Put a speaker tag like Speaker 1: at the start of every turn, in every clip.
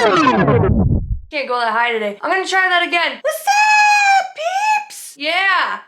Speaker 1: Can't go that high today. I'm gonna try that again. What's up, peeps? Yeah.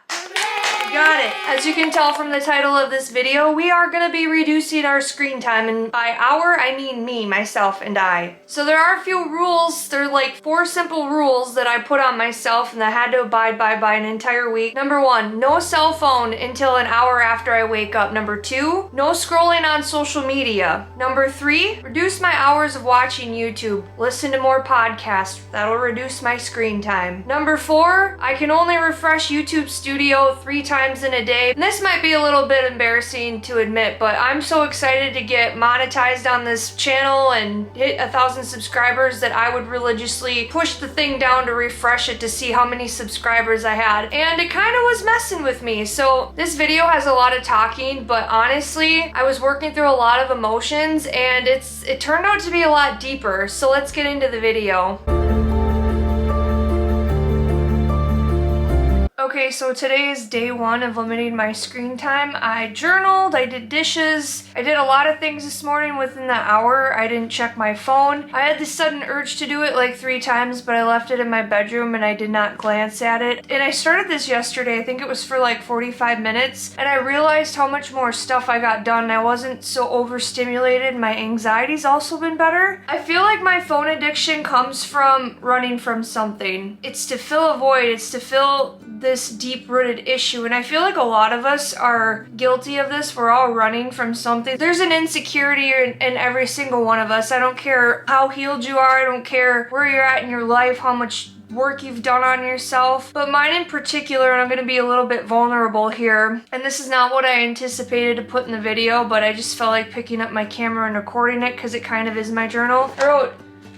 Speaker 1: Got it. As you can tell from the title of this video, we are going to be reducing our screen time, and by our, I mean me, myself, and I. So there are a few rules. There are like 4 simple rules that I put on myself and that I had to abide by an entire week. Number 1, no cell phone until an hour after I wake up. Number 2, no scrolling on social media. Number 3, reduce my hours of watching YouTube. Listen to more podcasts. That'll reduce my screen time. Number 4, I can only refresh YouTube Studio 3 times in a day. And this might be a little bit embarrassing to admit, but I'm so excited to get monetized on this channel and hit 1,000 subscribers that I would religiously push the thing down to refresh it to see how many subscribers I had. And it kind of was messing with me. So this video has a lot of talking, but honestly, I was working through a lot of emotions and it turned out to be a lot deeper. So let's get into the video. Okay, so today is day 1 of limiting my screen time. I journaled, I did dishes, I did a lot of things this morning within the hour. I didn't check my phone. I had this sudden urge to do it like 3 times, but I left it in my bedroom and I did not glance at it. And I started this yesterday, I think it was for like 45 minutes, and I realized how much more stuff I got done. I wasn't so overstimulated. My anxiety's also been better. I feel like my phone addiction comes from running from something. It's to fill a void, it's to fill this deep-rooted issue, and I feel like a lot of us are guilty of this. We're all running from something. There's an insecurity in every single one of us. I don't care how healed you are, I don't care where you're at in your life, how much work you've done on yourself, but mine in particular, and I'm going to be a little bit vulnerable here, and this is not what I anticipated to put in the video, but I just felt like picking up my camera and recording it because it kind of is my journal. I wrote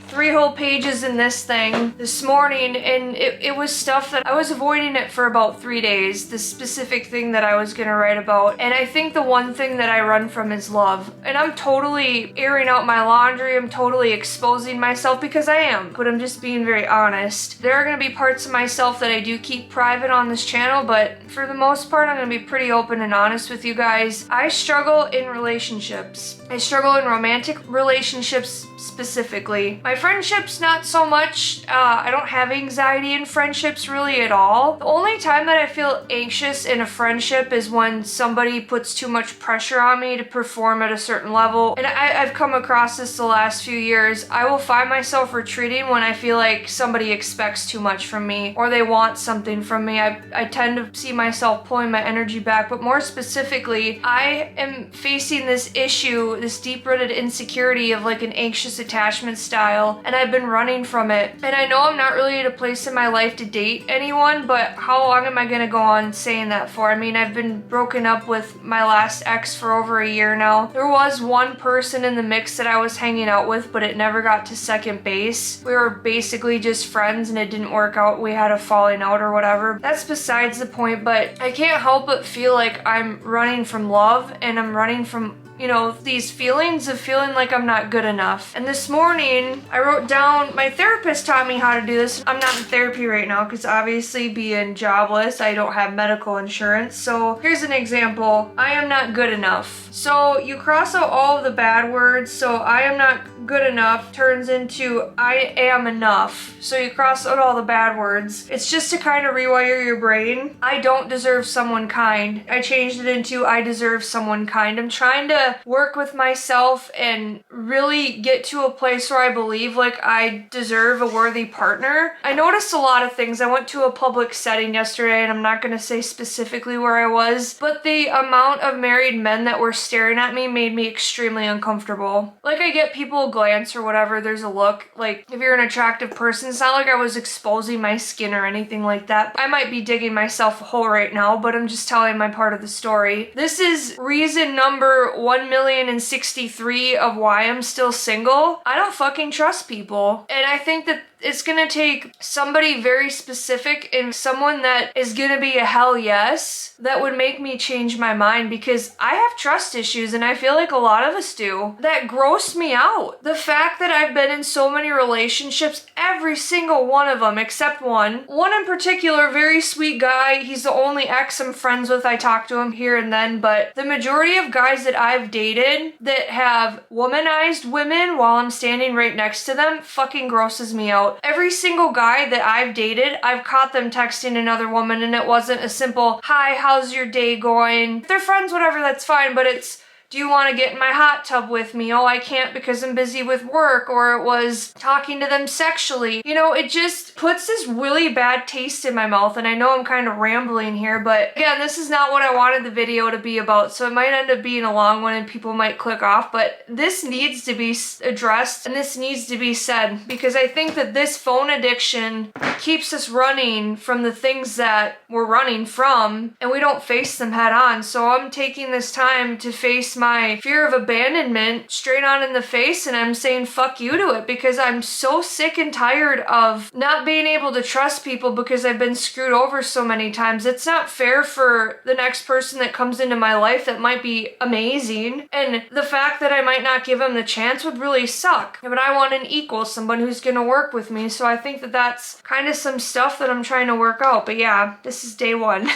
Speaker 1: 3 whole pages in this thing this morning, and it was stuff that I was avoiding it for about 3 days, this specific thing that I was gonna write about. And I think the one thing that I run from is love. And I'm totally airing out my laundry, I'm totally exposing myself because I am, but I'm just being very honest. There are gonna be parts of myself that I do keep private on this channel, but for the most part, I'm gonna be pretty open and honest with you guys. I struggle in relationships. I struggle in romantic relationships specifically. My friendships, not so much. I don't have anxiety in friendships really at all. The only time that I feel anxious in a friendship is when somebody puts too much pressure on me to perform at a certain level. And I've come across this the last few years. I will find myself retreating when I feel like somebody expects too much from me or they want something from me. I tend to see myself pulling my energy back, but more specifically, I am facing this issue, this deep-rooted insecurity of like an anxious attachment style, and I've been running from it. And I know I'm not really at a place in my life to date anyone, but how long am I gonna go on saying that for? I mean, I've been broken up with my last ex for over a year now. There was one person in the mix that I was hanging out with, but it never got to second base. We were basically just friends and it didn't work out. We had a falling out or whatever. That's besides the point, but I can't help but feel like I'm running from love, and I'm running from, you know, these feelings of feeling like I'm not good enough. And this morning, I wrote down, my therapist taught me how to do this. I'm not in therapy right now because obviously being jobless, I don't have medical insurance. So here's an example. I am not good enough. So you cross out all of the bad words. So I am not good enough turns into I am enough. So you cross out all the bad words. It's just to kind of rewire your brain. I don't deserve someone kind. I changed it into I deserve someone kind. I'm trying to work with myself and really get to a place where I believe like I deserve a worthy partner. I noticed a lot of things. I went to a public setting yesterday, and I'm not going to say specifically where I was, but the amount of married men that were staring at me made me extremely uncomfortable. Like, I get people glance or whatever, there's a look. Like, if you're an attractive person, it's not like I was exposing my skin or anything like that. I might be digging myself a hole right now, but I'm just telling my part of the story. This is reason number 1,063,000 of why I'm still single. I don't fucking trust people. And I think that it's gonna take somebody very specific and someone that is gonna be a hell yes that would make me change my mind, because I have trust issues and I feel like a lot of us do. That gross me out. The fact that I've been in so many relationships, every single one of them except one. One in particular, very sweet guy. He's the only ex I'm friends with. I talk to him here and then, but the majority of guys that I've I've dated that have womanized women while I'm standing right next to them fucking grosses me out. Every single guy that I've dated, I've caught them texting another woman and it wasn't a simple, hi, how's your day going? If they're friends, whatever, that's fine, but it's, do you want to get in my hot tub with me? Oh, I can't because I'm busy with work. Or it was talking to them sexually. You know, it just puts this really bad taste in my mouth. And I know I'm kind of rambling here, but again, this is not what I wanted the video to be about. So it might end up being a long one and people might click off, but this needs to be addressed and this needs to be said, because I think that this phone addiction keeps us running from the things that we're running from and we don't face them head on. So I'm taking this time to face my fear of abandonment straight on in the face, and I'm saying fuck you to it, because I'm so sick and tired of not being able to trust people because I've been screwed over so many times. It's not fair for the next person that comes into my life that might be amazing, and the fact that I might not give them the chance would really suck. But I want an equal, someone who's gonna work with me, so I think that that's kind of some stuff that I'm trying to work out. But yeah, this is day one.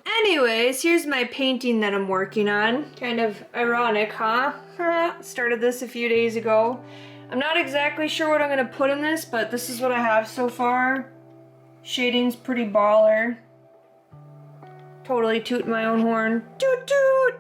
Speaker 1: Anyways, here's my painting that I'm working on. Kind of ironic, huh? Started this a few days ago. I'm not exactly sure what I'm gonna put in this, but this is what I have so far. Shading's pretty baller. Totally tooting my own horn. Toot toot!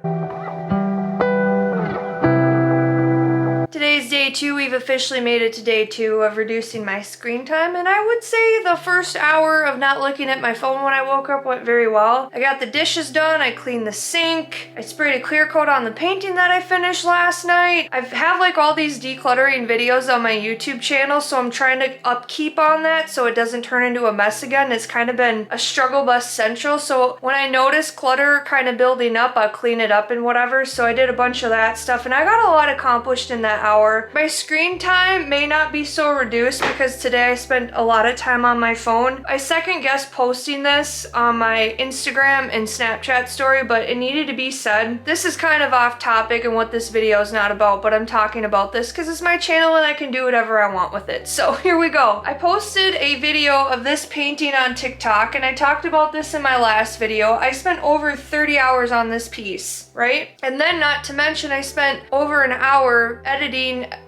Speaker 1: Today's day 2. We've officially made it to day 2 of reducing my screen time, and I would say the first hour of not looking at my phone when I woke up went very well. I got the dishes done, I cleaned the sink, I sprayed a clear coat on the painting that I finished last night. I have like all these decluttering videos on my YouTube channel, so I'm trying to upkeep on that so it doesn't turn into a mess again. It's kind of been a struggle bus central, so when I notice clutter kind of building up, I'll clean it up and whatever. So I did a bunch of that stuff, and I got a lot accomplished in that hour. My screen time may not be so reduced because today I spent a lot of time on my phone. I second guessed posting this on my Instagram and Snapchat story, but it needed to be said. This is kind of off topic and what this video is not about, but I'm talking about this because it's my channel and I can do whatever I want with it. So here we go. I posted a video of this painting on TikTok, and I talked about this in my last video. I spent over 30 hours on this piece, right? And then not to mention I spent over an hour editing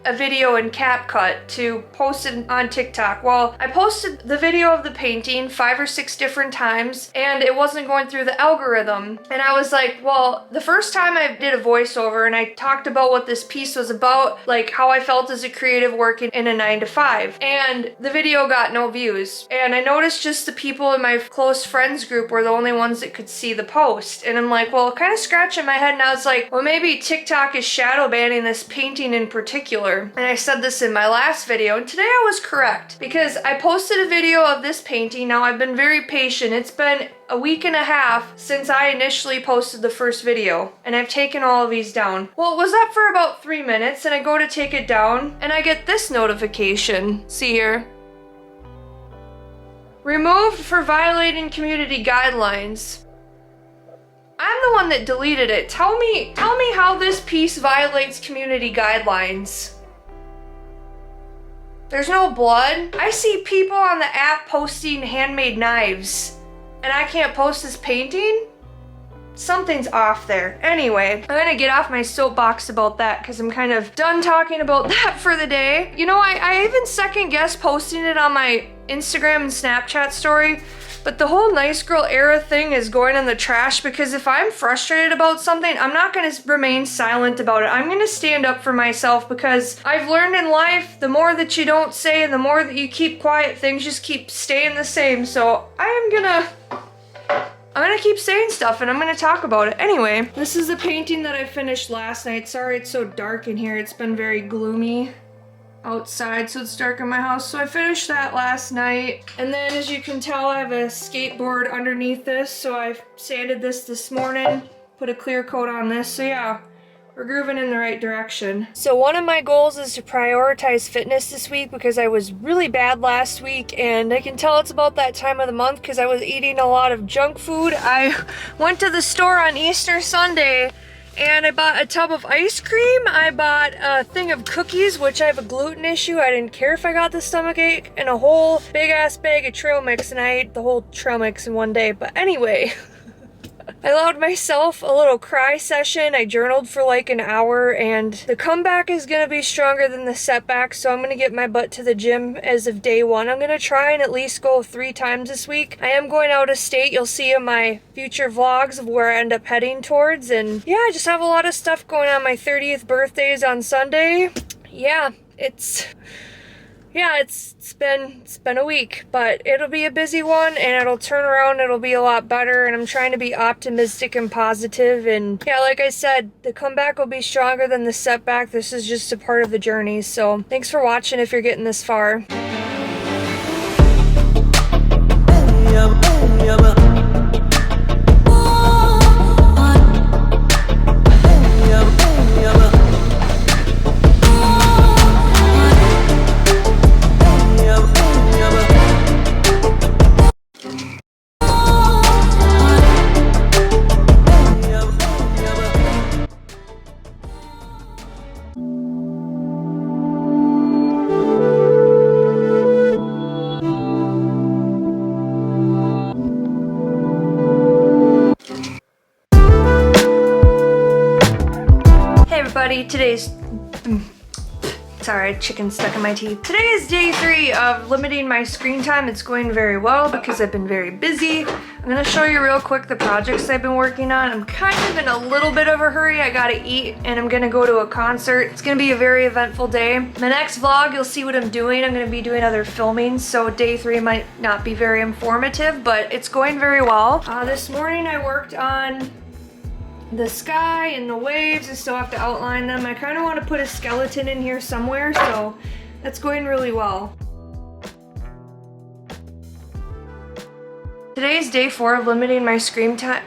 Speaker 1: a video in CapCut to post it on TikTok. Well, I posted the video of the painting 5 or 6 different times and it wasn't going through the algorithm. And I was like, well, the first time I did a voiceover and I talked about what this piece was about, like how I felt as a creative working in a 9-to-5, and the video got no views. And I noticed just the people in my close friends group were the only ones that could see the post. And I'm like, well, kind of scratching my head, and I was like, well, maybe TikTok is shadow banning this painting in particular. And I said this in my last video, and today I was correct because I posted a video of this painting. Now I've been very patient. It's been a week and a half since I initially posted the first video, and I've taken all of these down. Well, it was up for about 3 minutes, and I go to take it down, and I get this notification. See here. Removed for violating community guidelines. I'm the one that deleted it. Tell me how this piece violates community guidelines. There's no blood. I see people on the app posting handmade knives, and I can't post this painting? Something's off there. Anyway, I'm gonna get off my soapbox about that because I'm kind of done talking about that for the day. You know, I even second guessed posting it on my Instagram and Snapchat story, but the whole nice girl era thing is going in the trash, because if I'm frustrated about something, I'm not gonna remain silent about it. I'm gonna stand up for myself, because I've learned in life, the more that you don't say and the more that you keep quiet, things just keep staying the same. So I'm gonna keep saying stuff and I'm gonna talk about it. Anyway, this is the painting that I finished last night. Sorry it's so dark in here. It's been very gloomy outside, so it's dark in my house. So I finished that last night. And then as you can tell, I have a skateboard underneath this. So I sanded this morning, put a clear coat on this. So yeah, we're grooving in the right direction. So one of my goals is to prioritize fitness this week, because I was really bad last week, and I can tell it's about that time of the month because I was eating a lot of junk food. I went to the store on Easter Sunday and I bought a tub of ice cream. I bought a thing of cookies, which I have a gluten issue. I didn't care if I got the stomach ache, and a whole big ass bag of trail mix, and I ate the whole trail mix in one day. But anyway, I allowed myself a little cry session. I journaled for like an hour, and the comeback is gonna be stronger than the setback, so I'm gonna get my butt to the gym as of day one. I'm gonna try and at least go 3 times this week. I am going out of state. You'll see in my future vlogs of where I end up heading towards, and yeah, I just have a lot of stuff going on. My 30th birthday is on Sunday. Yeah, it's been a week, but it'll be a busy one and it'll turn around. It'll be a lot better, and I'm trying to be optimistic and positive. And yeah, like I said, the comeback will be stronger than the setback. This is just a part of the journey. So thanks for watching if you're getting this far. Today's sorry, chicken stuck in my teeth. Today is day 3 of limiting my screen time. It's going very well because I've been very busy. I'm gonna show you real quick the projects I've been working on. I'm kind of in a little bit of a hurry. I gotta eat and I'm gonna go to a concert. It's gonna be a very eventful day. My next vlog, you'll see what I'm doing. I'm gonna be doing other filming, so day 3 might not be very informative, but it's going very well. This morning I worked on the sky and the waves. I still have to outline them. I kind of want to put a skeleton in here somewhere, so that's going really well. Today is day 4 of limiting my screen time,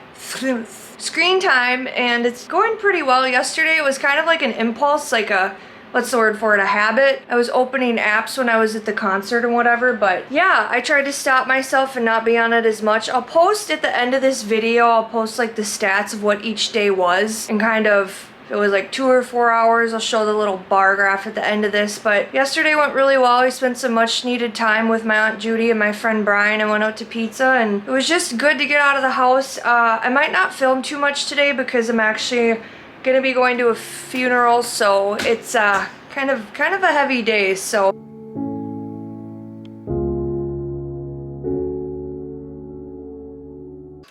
Speaker 1: and it's going pretty well. Yesterday it was kind of like an impulse, like a, what's the word for it, a habit. I was opening apps when I was at the concert and whatever, but yeah, I tried to stop myself and not be on it as much. I'll post at the end of this video, I'll post like the stats of what each day was, and kind of, if it was like 2 or 4 hours, I'll show the little bar graph at the end of this. But yesterday went really well. I spent some much needed time with my Aunt Judy and my friend Brian. I went out to pizza, and it was just good to get out of the house. I might not film too much today because I'm actually gonna be going to a funeral, so it's kind of a heavy day. So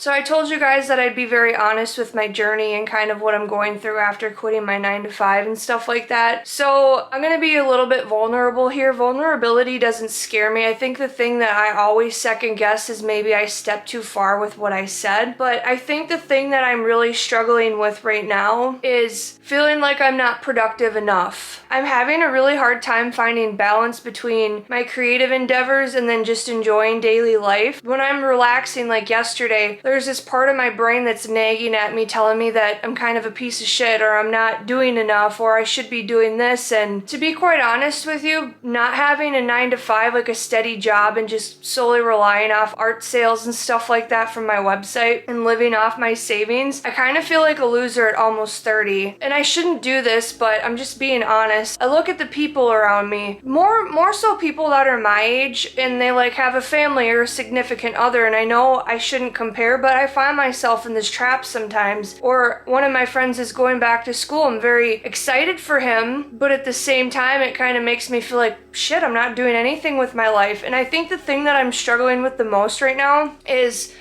Speaker 1: I told you guys that I'd be very honest with my journey and kind of what I'm going through after quitting my 9-to-5 and stuff like that. So I'm gonna be a little bit vulnerable here. Vulnerability doesn't scare me. I think the thing that I always second guess is maybe I stepped too far with what I said. But I think the thing that I'm really struggling with right now is feeling like I'm not productive enough. I'm having a really hard time finding balance between my creative endeavors and then just enjoying daily life. When I'm relaxing, like yesterday, there's this part of my brain that's nagging at me, telling me that I'm kind of a piece of shit, or I'm not doing enough, or I should be doing this. And to be quite honest with you, not having a 9-to-5, like a steady job, and just solely relying off art sales and stuff like that from my website and living off my savings, I kind of feel like a loser at almost 30. And I shouldn't do this, but I'm just being honest. I look at the people around me, more so people that are my age, and they like have a family or a significant other, and I know I shouldn't compare, but I find myself in this trap sometimes. Or one of my friends is going back to school. I'm very excited for him, but at the same time it kind of makes me feel like shit, I'm not doing anything with my life. And I think the thing that I'm struggling with the most right now is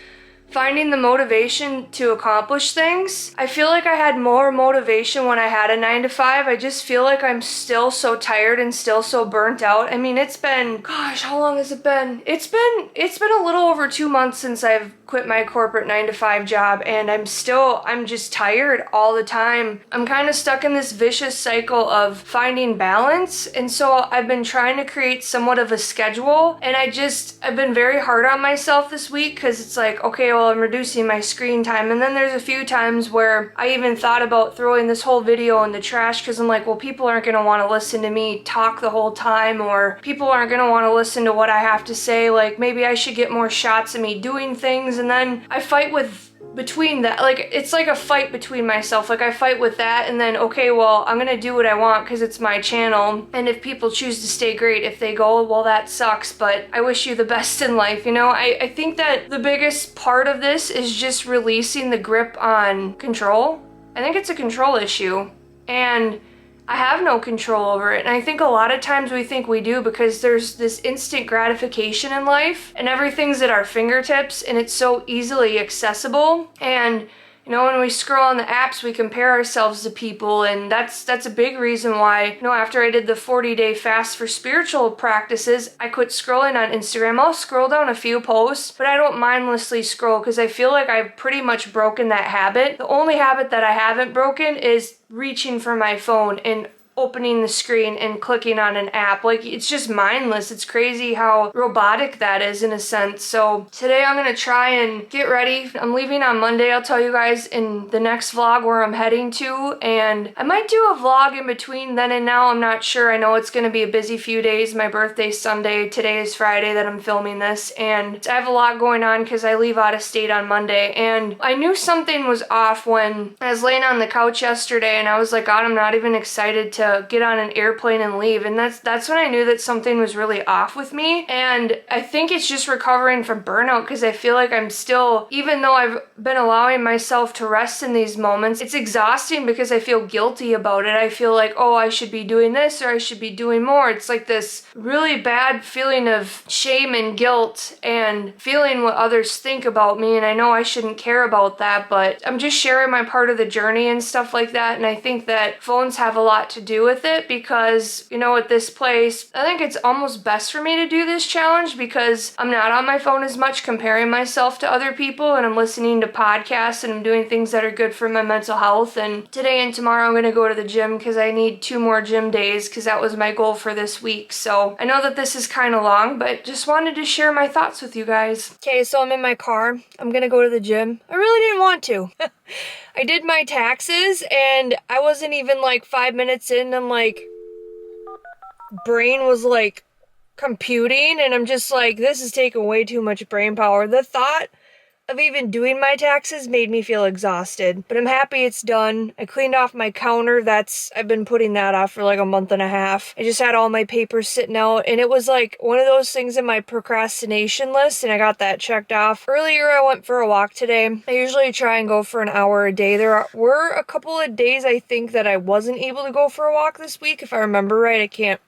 Speaker 1: finding the motivation to accomplish things. I feel like I had more motivation when I had a 9-to-5. I just feel like I'm still so tired and still so burnt out. I mean, it's been, gosh, how long has it been? It's been a little over 2 months since I've quit my corporate 9-to-5 job, and I'm just tired all the time. I'm kind of stuck in this vicious cycle of finding balance, and so I've been trying to create somewhat of a schedule, and I've been very hard on myself this week, because it's like, okay, well, I'm reducing my screen time, and then there's a few times where I even thought about throwing this whole video in the trash, because I'm like, well, people aren't going to want to listen to me talk the whole time, or people aren't going to want to listen to what I have to say. Like, maybe I should get more shots of me doing things. And then I fight with between that, like, it's like a fight between myself. Like, I fight with that, and then, okay, well, I'm gonna do what I want because it's my channel, and if people choose to stay, great. If they go, well, that sucks, but I wish you the best in life, you know? I think that the biggest part of this is just releasing the grip on control. I think it's a control issue, and I have no control over it. And I think a lot of times we think we do because there's this instant gratification in life and everything's at our fingertips and it's so easily accessible. And you know, when we scroll on the apps, we compare ourselves to people, and that's a big reason why, you know, after I did the 40-day fast for spiritual practices, I quit scrolling on Instagram. I'll scroll down a few posts, but I don't mindlessly scroll because I feel like I've pretty much broken that habit. The only habit that I haven't broken is reaching for my phone and opening the screen and clicking on an app. Like, it's just mindless. It's crazy how robotic that is in a sense. So today I'm gonna try and get ready. I'm leaving on Monday. I'll tell you guys in the next vlog where I'm heading to, and I might do a vlog in between then and now. I'm not sure. I know it's gonna be a busy few days. My birthday's Sunday. Today is Friday that I'm filming this, and I have a lot going on because I leave out of state on Monday. And I knew something was off when I was laying on the couch yesterday, and I was like, God, I'm not even excited to get on an airplane and leave. And that's when I knew that something was really off with me. And I think it's just recovering from burnout because I feel like I'm still, even though I've been allowing myself to rest in these moments, it's exhausting because I feel guilty about it. I feel like, oh, I should be doing this or I should be doing more. It's like this really bad feeling of shame and guilt and feeling what others think about me. And I know I shouldn't care about that, but I'm just sharing my part of the journey and stuff like that. And I think that phones have a lot to do with it because, you know, at this place, I think it's almost best for me to do this challenge because I'm not on my phone as much comparing myself to other people, and I'm listening to podcasts and I'm doing things that are good for my mental health. And today and tomorrow I'm going to go to the gym because I need 2 more gym days because that was my goal for this week. So I know that this is kind of long, but just wanted to share my thoughts with you guys. Okay, so I'm in my car. I'm going to go to the gym. I really didn't want to. I did my taxes and I wasn't even like 5 minutes in. I'm like, brain was like computing and I'm just like, this is taking way too much brain power. The thought of even doing my taxes made me feel exhausted, but I'm happy it's done. I cleaned off my counter. I've been putting that off for like a month and a half. I just had all my papers sitting out and it was like one of those things in my procrastination list and I got that checked off. Earlier I went for a walk today. I usually try and go for an hour a day. Were a couple of days I think that I wasn't able to go for a walk this week. If I remember right, I can't.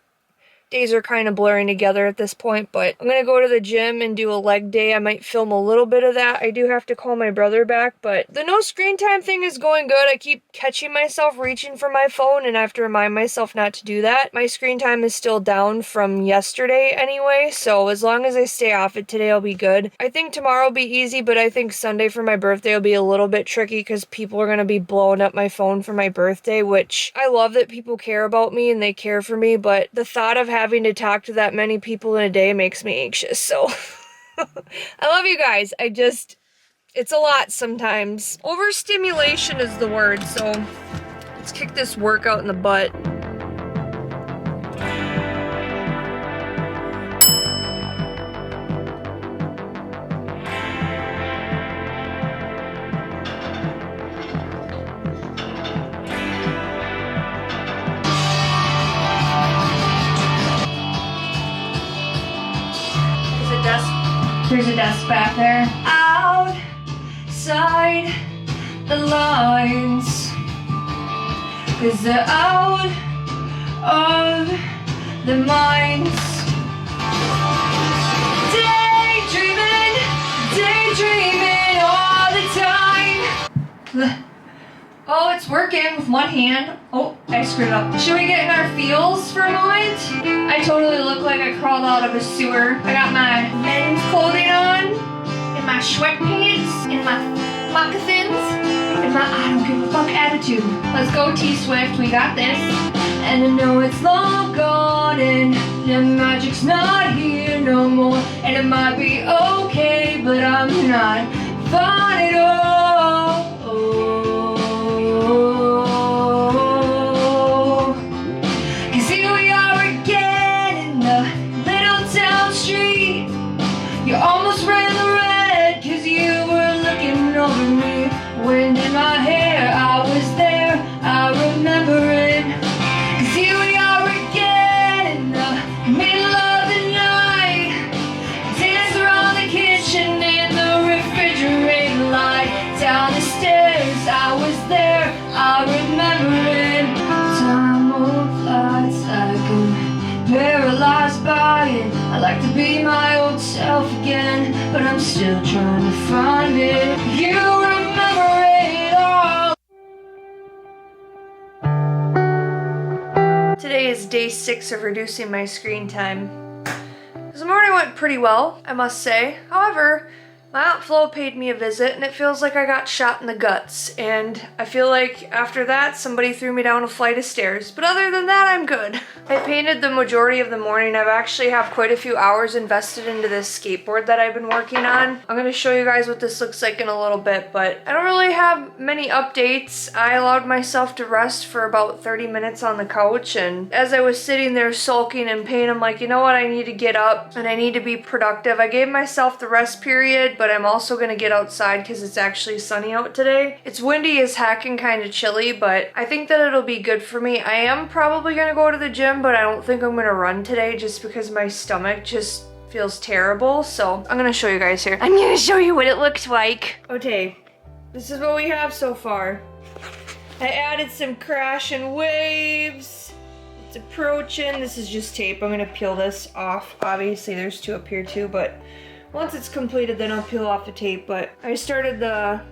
Speaker 1: Days are kind of blurring together at this point, but I'm going to go to the gym and do a leg day. I might film a little bit of that. I do have to call my brother back, but the no screen time thing is going good. I keep catching myself reaching for my phone and I have to remind myself not to do that. My screen time is still down from yesterday anyway, so as long as I stay off it today, I'll be good. I think tomorrow will be easy, but I think Sunday for my birthday will be a little bit tricky because people are going to be blowing up my phone for my birthday, which I love that people care about me and they care for me, but the thought of having to talk to that many people in a day makes me anxious. So I love you guys. It's a lot sometimes. Overstimulation is the word. So let's kick this workout in the butt. There's a desk back there. Outside the lines, 'cause they're out of the minds. Daydreaming all the time. Oh, it's working with one hand. Oh, I screwed up. Should we get in our feels for a moment? I totally look like I crawled out of a sewer. I got my men's clothing on, and my sweatpants, and my moccasins, and my I don't give a fuck attitude. Let's go, T-Swift, we got this. And I know it's long gone, and the magic's not here no more. And it might be okay, but I'm not fine at all. You almost ran the red 'cause you were looking over me. trying. I'd like to be my old self again, but I'm still trying to find it. You remember it all. Today is day 6 of reducing my screen time. This morning went pretty well, I must say. However, my Aunt Flo paid me a visit and it feels like I got shot in the guts, and I feel like after that somebody threw me down a flight of stairs, but other than that I'm good. I painted the majority of the morning. I've actually have quite a few hours invested into this skateboard that I've been working on. I'm going to show you guys what this looks like in a little bit, but I don't really have many updates. I allowed myself to rest for about 30 minutes on the couch, and as I was sitting there sulking in pain, I'm like, you know what, I need to get up and I need to be productive. I gave myself the rest period, but I'm also gonna get outside because it's actually sunny out today. It's windy as heck and kind of chilly, but I think that it'll be good for me. I am probably gonna go to the gym, but I don't think I'm gonna run today just because my stomach just feels terrible. So I'm gonna show you guys here. I'm gonna show you what it looks like. Okay, this is what we have so far. I added some crash and waves. It's approaching. This is just tape. I'm gonna peel this off. Obviously there's 2 up here too, but once it's completed, then I'll peel off the tape. But I started the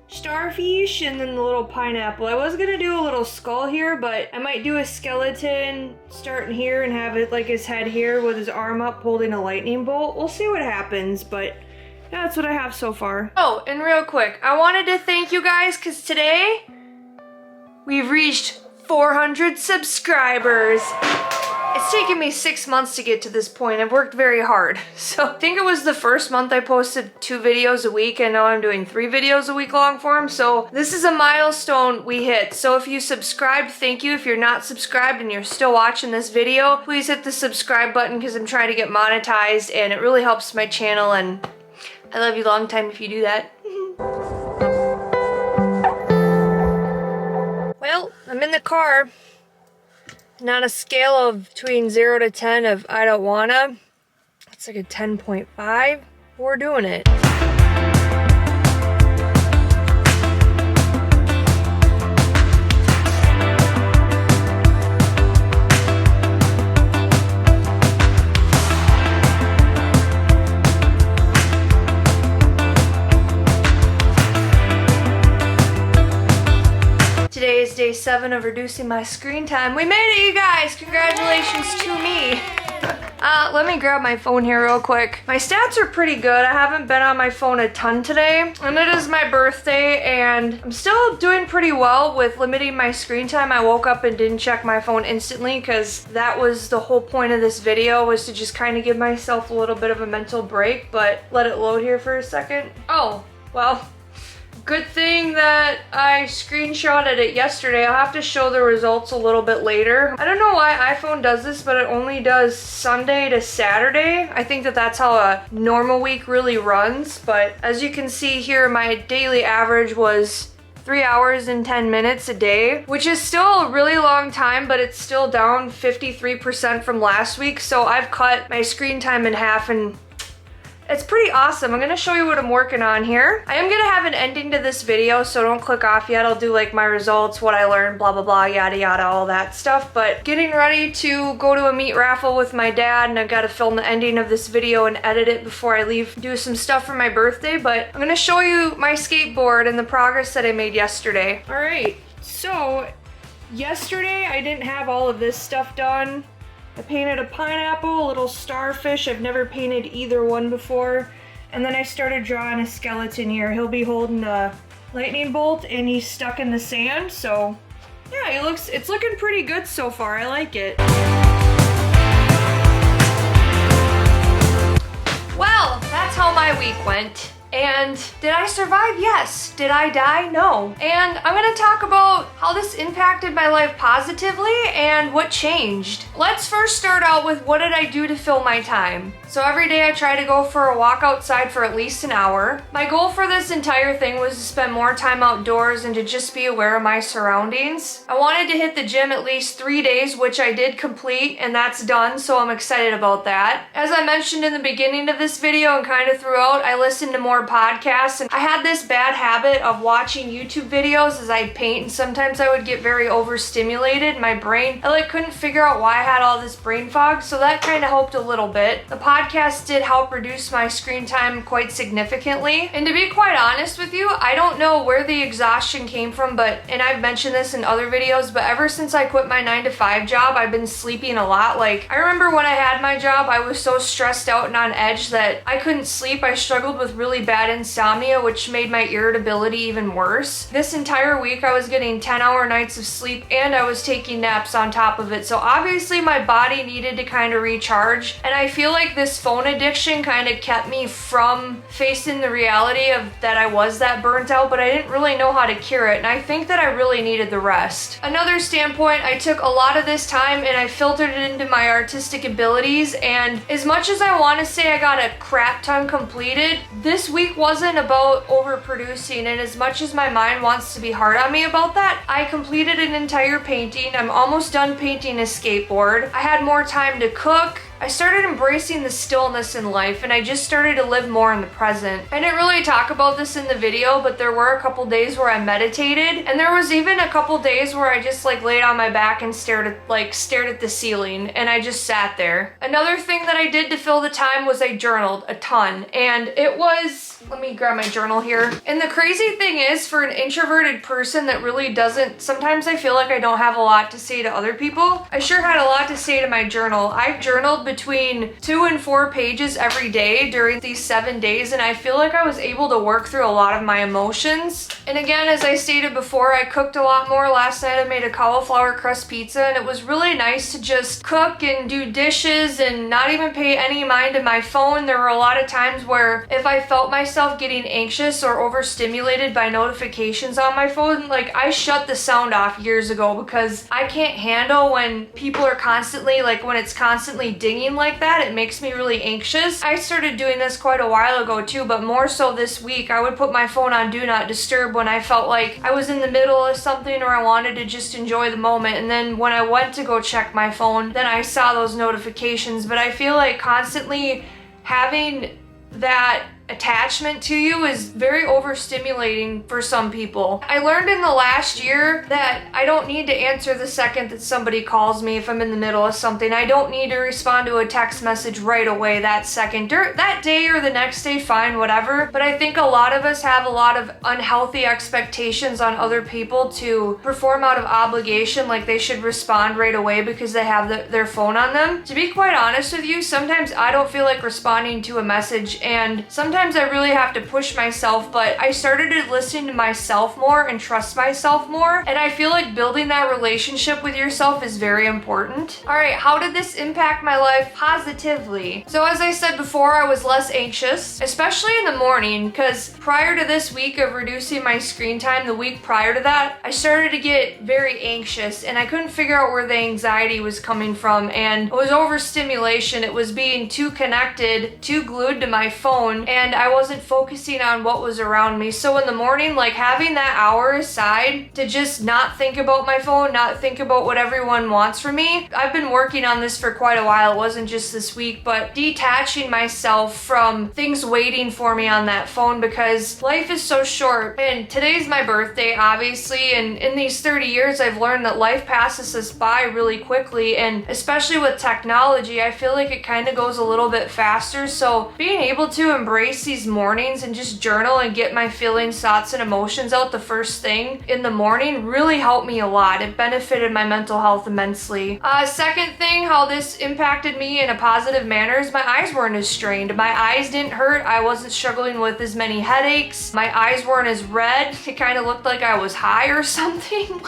Speaker 1: starfish and then the little pineapple. I was gonna do a little skull here, but I might do a skeleton starting here and have it like his head here with his arm up holding a lightning bolt. We'll see what happens, but that's what I have so far. Oh, and real quick, I wanted to thank you guys because today we've reached 400 subscribers. It's taken me 6 months to get to this point. I've worked very hard. So I think it was the first month I posted 2 videos a week, and now I'm doing 3 videos a week long form. So this is a milestone we hit. So if you subscribed, thank you. If you're not subscribed and you're still watching this video, please hit the subscribe button because I'm trying to get monetized and it really helps my channel, and I love you long time if you do that. Well, I'm in the car. And on a scale of between 0 to 10 of I don't wanna, it's like a 10.5. We're doing it. Today is day 7 of reducing my screen time. We made it, you guys! Congratulations to me. Let me grab my phone here real quick. My stats are pretty good. I haven't been on my phone a ton today, and it is my birthday, and I'm still doing pretty well with limiting my screen time. I woke up and didn't check my phone instantly because that was the whole point of this video, was to just kind of give myself a little bit of a mental break, but let it load here for a second. Oh, well. Good thing that I screenshotted it yesterday. I'll have to show the results a little bit later. I don't know why iPhone does this, but it only does Sunday to Saturday. I think that that's how a normal week really runs. But as you can see here, my daily average was 3 hours and 10 minutes a day, which is still a really long time, but it's still down 53% from last week. So I've cut my screen time in half, and it's pretty awesome. I'm gonna show you what I'm working on here. I am gonna have an ending to this video, so don't click off yet. I'll do like my results, what I learned, blah, blah, blah, yada, yada, all that stuff. But getting ready to go to a meat raffle with my dad, and I've gotta film the ending of this video and edit it before I leave, do some stuff for my birthday. But I'm gonna show you my skateboard and the progress that I made yesterday. All right, so yesterday I didn't have all of this stuff done. I painted a pineapple, a little starfish. I've never painted either one before. And then I started drawing a skeleton here. He'll be holding a lightning bolt and he's stuck in the sand. So yeah, it's looking pretty good so far. I like it. Well, that's how my week went. And did I survive? Yes. Did I die? No. And I'm gonna talk about how this impacted my life positively and what changed. Let's first start out with what did I do to fill my time? So every day I try to go for a walk outside for at least an hour. My goal for this entire thing was to spend more time outdoors and to just be aware of my surroundings. I wanted to hit the gym at least 3 days, which I did complete, and that's done, so I'm excited about that. As I mentioned in the beginning of this video and kind of throughout, I listened to more more podcasts. And I had this bad habit of watching YouTube videos as I paint, and sometimes I would get very overstimulated. My brain, I couldn't figure out why I had all this brain fog, so that kind of helped a little bit. The podcast did help reduce my screen time quite significantly. And to be quite honest with you, I don't know where the exhaustion came from, and I've mentioned this in other videos, but ever since I quit my 9-to-5 job, I've been sleeping a lot. I remember when I had my job, I was so stressed out and on edge that I couldn't sleep. I struggled with really bad insomnia, which made my irritability even worse. This entire week, I was getting 10-hour nights of sleep, and I was taking naps on top of it. So obviously my body needed to kind of recharge, and I feel like this phone addiction kind of kept me from facing the reality of that I was that burnt out, but I didn't really know how to cure it, and I think that I really needed the rest. Another standpoint, I took a lot of this time and I filtered it into my artistic abilities, and as much as I want to say I got a crap ton completed, this week wasn't about overproducing, and as much as my mind wants to be hard on me about that, I completed an entire painting. I'm almost done painting a skateboard. I had more time to cook. I started embracing the stillness in life, and I just started to live more in the present. I didn't really talk about this in the video, but there were a couple days where I meditated, and there was even a couple days where I just laid on my back and stared at the ceiling, and I just sat there. Another thing that I did to fill the time was I journaled a ton, and it was, let me grab my journal here. And the crazy thing is, for an introverted person that really doesn't, sometimes I feel like I don't have a lot to say to other people, I sure had a lot to say to my journal. I journaled between 2 and 4 pages every day during these 7 days, and I feel like I was able to work through a lot of my emotions. And again, as I stated before, I cooked a lot more. Last night I made a cauliflower crust pizza, and it was really nice to just cook and do dishes and not even pay any mind to my phone. There were a lot of times where if I felt myself getting anxious or overstimulated by notifications on my phone, I shut the sound off years ago because I can't handle when people are constantly, when it's constantly dinging like that. It makes me really anxious. I started doing this quite a while ago too, but more so this week. I would put my phone on Do Not Disturb when I felt like I was in the middle of something or I wanted to just enjoy the moment. And then when I went to go check my phone, then I saw those notifications. But I feel like constantly having that attachment to you is very overstimulating for some people. I learned in the last year that I don't need to answer the second that somebody calls me if I'm in the middle of something. I don't need to respond to a text message right away that second. That day or the next day, fine, whatever. But I think a lot of us have a lot of unhealthy expectations on other people to perform out of obligation, like they should respond right away because they have their phone on them. To be quite honest with you, sometimes I don't feel like responding to a message, and sometimes I really have to push myself, but I started to listen to myself more and trust myself more, and I feel like building that relationship with yourself is very important. Alright, how did this impact my life positively? So as I said before, I was less anxious, especially in the morning, because prior to this week of reducing my screen time, the week prior to that, I started to get very anxious, and I couldn't figure out where the anxiety was coming from, and it was overstimulation. It was being too connected, too glued to my phone, and I wasn't focusing on what was around me. So in the morning, having that hour aside to just not think about my phone, not think about what everyone wants from me. I've been working on this for quite a while. It wasn't just this week, but detaching myself from things waiting for me on that phone, because life is so short. And today's my birthday, obviously, and in these 30 years, I've learned that life passes us by really quickly, and especially with technology, I feel like it kind of goes a little bit faster. So being able to embrace these mornings and just journal and get my feelings, thoughts, and emotions out the first thing in the morning really helped me a lot. It benefited my mental health immensely. Second thing, how this impacted me in a positive manner is my eyes weren't as strained. My eyes didn't hurt. I wasn't struggling with as many headaches. My eyes weren't as red. It kind of looked like I was high or something.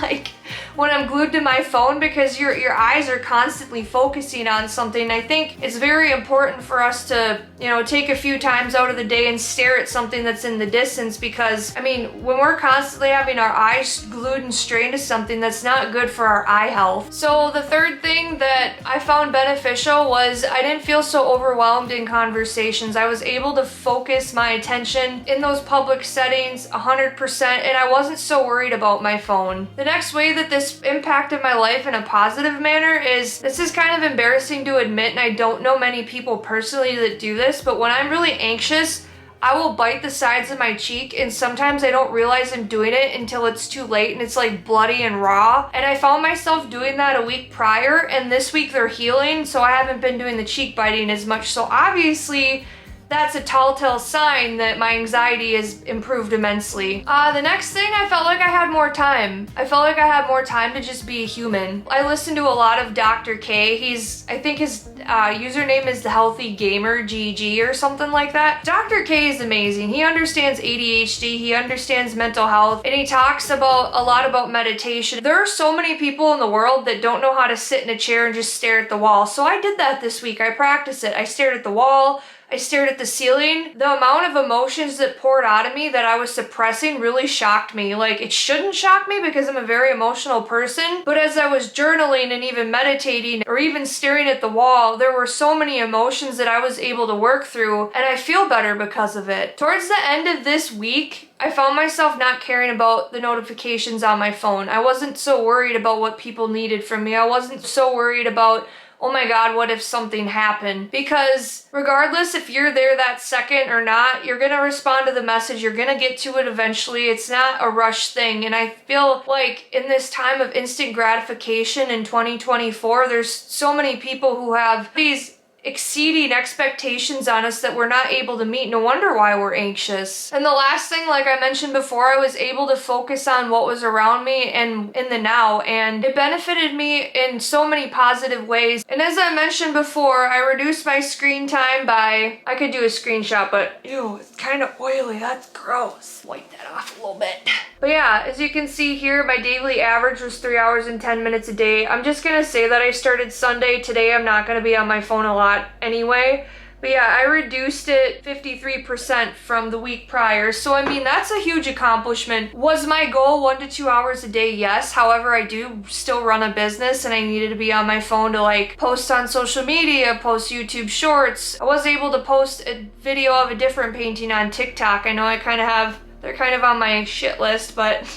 Speaker 1: When I'm glued to my phone, because your eyes are constantly focusing on something. I think it's very important for us to, take a few times out of the day and stare at something that's in the distance, because, when we're constantly having our eyes glued and strained to something, that's not good for our eye health. So the third thing that I found beneficial was I didn't feel so overwhelmed in conversations. I was able to focus my attention in those public settings 100%, and I wasn't so worried about my phone. The next way that this impacted my life in a positive manner is, this is kind of embarrassing to admit, and I don't know many people personally that do this, but when I'm really anxious, I will bite the sides of my cheek, and sometimes I don't realize I'm doing it until it's too late and it's like bloody and raw. And I found myself doing that a week prior, and this week they're healing, so I haven't been doing the cheek biting as much. So obviously that's a telltale sign that my anxiety has improved immensely. The next thing, I felt like I had more time. I felt like I had more time to just be a human. I listened to a lot of Dr. K. I think his username is the Healthy Gamer GG or something like that. Dr. K is amazing. He understands ADHD, he understands mental health, and he talks a lot about meditation. There are so many people in the world that don't know how to sit in a chair and just stare at the wall. So I did that this week. I practiced it. I stared at the wall. I stared at the ceiling. The amount of emotions that poured out of me that I was suppressing really shocked me. Like, it shouldn't shock me because I'm a very emotional person, but as I was journaling and even meditating or even staring at the wall, there were so many emotions that I was able to work through, and I feel better because of it. Towards the end of this week, I found myself not caring about the notifications on my phone. I wasn't so worried about what people needed from me. I wasn't so worried about, oh my God, what if something happened? Because regardless if you're there that second or not, you're gonna respond to the message, you're gonna get to it eventually. It's not a rush thing. And I feel like in this time of instant gratification in 2024, there's so many people who have these exceeding expectations on us that we're not able to meet. No wonder why we're anxious. And the last thing, like I mentioned before, I was able to focus on what was around me and in the now, and it benefited me in so many positive ways. And as I mentioned before, I reduced my screen time by, I could do a screenshot, but ew, it's kind of oily. That's gross. Wipe that off a little bit. But yeah, as you can see here, my daily average was 3 hours and 10 minutes a day. I'm just gonna say that I started Sunday. Today I'm not gonna be on my phone a lot anyway. But yeah, I reduced it 53% from the week prior. So I mean, that's a huge accomplishment. Was my goal 1 to 2 hours a day? Yes. However, I do still run a business and I needed to be on my phone to like post on social media, post YouTube shorts. I was able to post a video of a different painting on TikTok. I know they're kind of on my shit list, but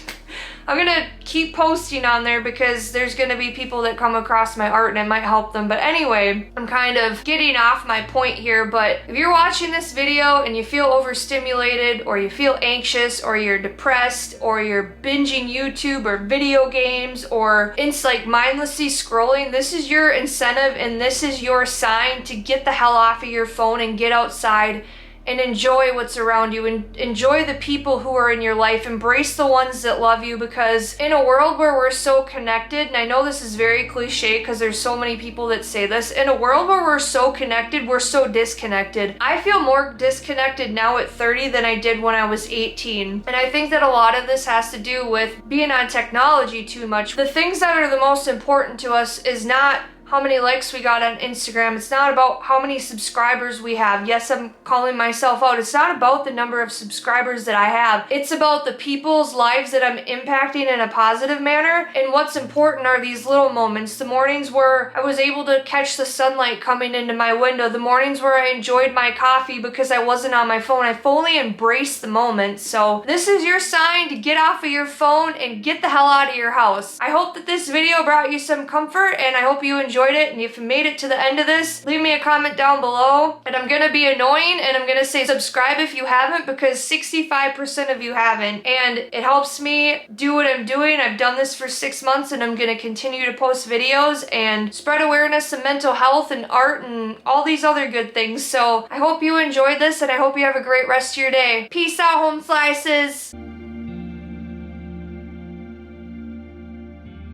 Speaker 1: I'm gonna keep posting on there because there's gonna be people that come across my art and it might help them. But anyway, I'm kind of getting off my point here, but if you're watching this video and you feel overstimulated or you feel anxious or you're depressed or you're binging YouTube or video games or it's like mindlessly scrolling, this is your incentive and this is your sign to get the hell off of your phone and get outside and enjoy what's around you and enjoy the people who are in your life. Embrace the ones that love you, because in a world where we're so connected, and I know this is very cliche because there's so many people that say this, in a world where we're so connected, we're so disconnected. I feel more disconnected now at 30 than I did when I was 18. And I think that a lot of this has to do with being on technology too much. The things that are the most important to us is not how many likes we got on Instagram. It's not about how many subscribers we have. Yes, I'm calling myself out. It's not about the number of subscribers that I have. It's about the people's lives that I'm impacting in a positive manner. And what's important are these little moments. The mornings where I was able to catch the sunlight coming into my window. The mornings where I enjoyed my coffee because I wasn't on my phone. I fully embraced the moment. So this is your sign to get off of your phone and get the hell out of your house. I hope that this video brought you some comfort, and I hope you enjoyed it. And if you made it to the end of this, leave me a comment down below. And I'm gonna be annoying and I'm gonna say subscribe if you haven't, because 65% of you haven't, and it helps me do what I'm doing. I've done this for 6 months and I'm gonna continue to post videos and spread awareness of mental health and art and all these other good things. So I hope you enjoyed this and I hope you have a great rest of your day. Peace out, home slices.